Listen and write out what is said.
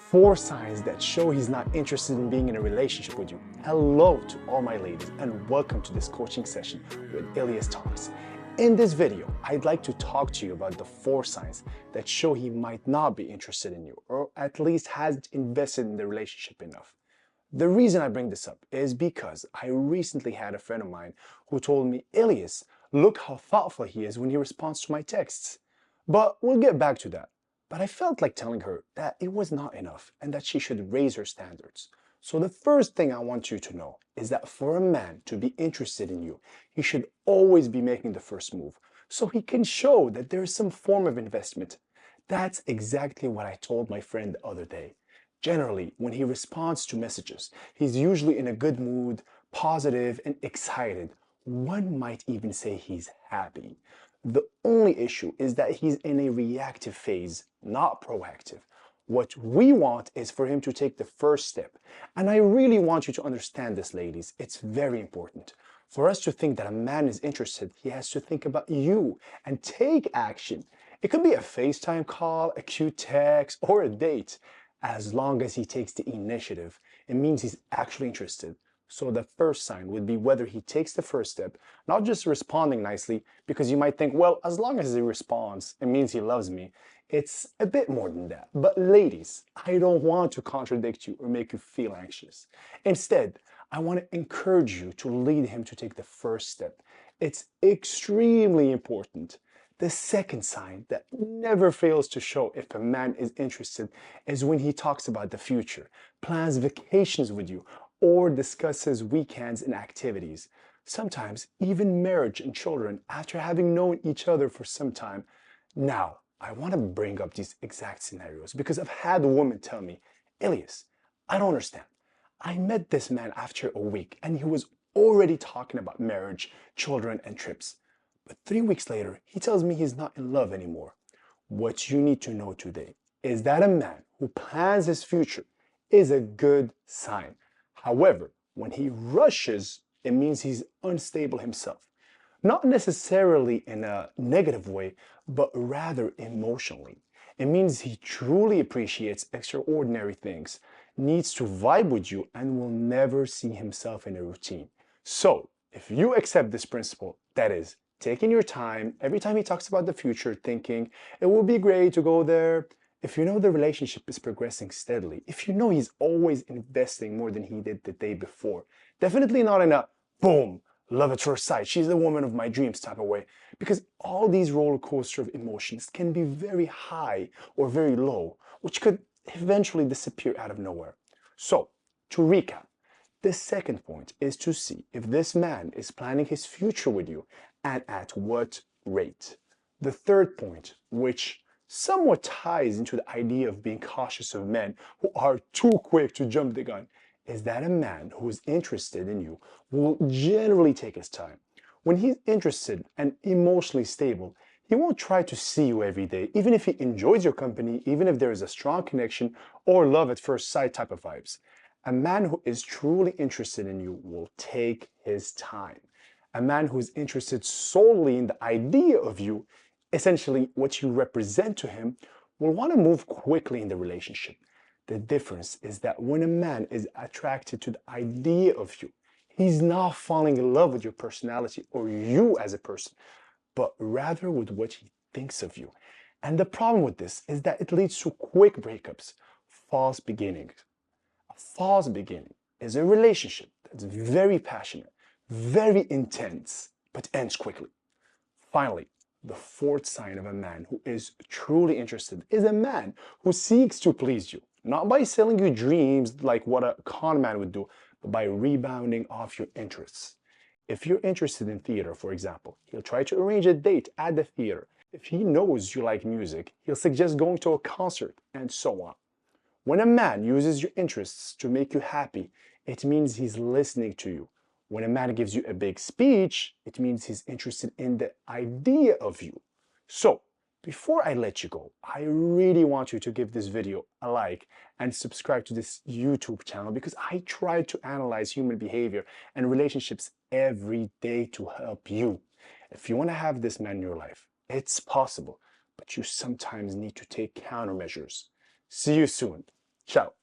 4 signs that show he's not interested in being in a relationship with you. Hello to all my ladies and welcome to this coaching session with Elias Talks. In this video, I'd like to talk to you about the 4 signs that show he might not be interested in you, or at least hasn't invested in the relationship enough. The reason I bring this up is because I recently had a friend of mine who told me, Elias, look how thoughtful he is when he responds to my texts. But we'll get back to that. But I felt like telling her that it was not enough and that she should raise her standards. So the first thing I want you to know is that for a man to be interested in you, he should always be making the first move so he can show that there is some form of investment. That's exactly what I told my friend the other day. Generally, when he responds to messages, he's usually in a good mood, positive and excited. One might even say he's happy. The only issue is that he's in a reactive phase, not proactive. What we want is for him to take the first step. And I really want you to understand this, ladies. It's very important. For us to think that a man is interested, he has to think about you and take action. It could be a FaceTime call, a cute text, or a date. As long as he takes the initiative, it means he's actually interested. So the first sign would be whether he takes the first step, not just responding nicely, because you might think, well, as long as he responds, it means he loves me. It's a bit more than that. But ladies, I don't want to contradict you or make you feel anxious. Instead, I want to encourage you to lead him to take the first step. It's extremely important. The second sign that never fails to show if a man is interested is when he talks about the future, plans vacations with you, or discusses weekends and activities. Sometimes even marriage and children after having known each other for some time. Now, I want to bring up these exact scenarios because I've had a woman tell me, Elias, I don't understand. I met this man after a week and he was already talking about marriage, children, and trips. But 3 weeks later, he tells me he's not in love anymore. What you need to know today is that a man who plans his future is a good sign. However, when he rushes, it means he's unstable himself. Not necessarily in a negative way, but rather emotionally. It means he truly appreciates extraordinary things, needs to vibe with you, and will never see himself in a routine. So, if you accept this principle, that is, taking your time every time he talks about the future, thinking it will be great to go there. If you know the relationship is progressing steadily, if you know he's always investing more than he did the day before, definitely not in a boom, love at first sight, she's the woman of my dreams type of way, because all these roller coaster of emotions can be very high or very low, which could eventually disappear out of nowhere. So, to recap, the second point is to see if this man is planning his future with you and at what rate. The third point, which somewhat ties into the idea of being cautious of men who are too quick to jump the gun, is that a man who is interested in you will generally take his time. When he's interested and emotionally stable, he won't try to see you every day, even if he enjoys your company, even if there is a strong connection or love at first sight type of vibes. A man who is truly interested in you will take his time. A man who is interested solely in the idea of you, essentially what you represent to him, will want to move quickly in the relationship. The difference is that when a man is attracted to the idea of you, he's not falling in love with your personality or you as a person, but rather with what he thinks of you. And the problem with this is that it leads to quick breakups, false beginnings. A false beginning is a relationship that's very passionate, very intense, but ends quickly. Finally, the fourth sign of a man who is truly interested is a man who seeks to please you, not by selling you dreams like what a con man would do, but by rebounding off your interests. If you're interested in theater, for example, he'll try to arrange a date at the theater. If he knows you like music, he'll suggest going to a concert, and so on. When a man uses your interests to make you happy, it means he's listening to you. When a man gives you a big speech, it means he's interested in the idea of you. So, before I let you go, I really want you to give this video a like and subscribe to this YouTube channel because I try to analyze human behavior and relationships every day to help you. If you want to have this man in your life, it's possible, but you sometimes need to take countermeasures. See you soon. Ciao.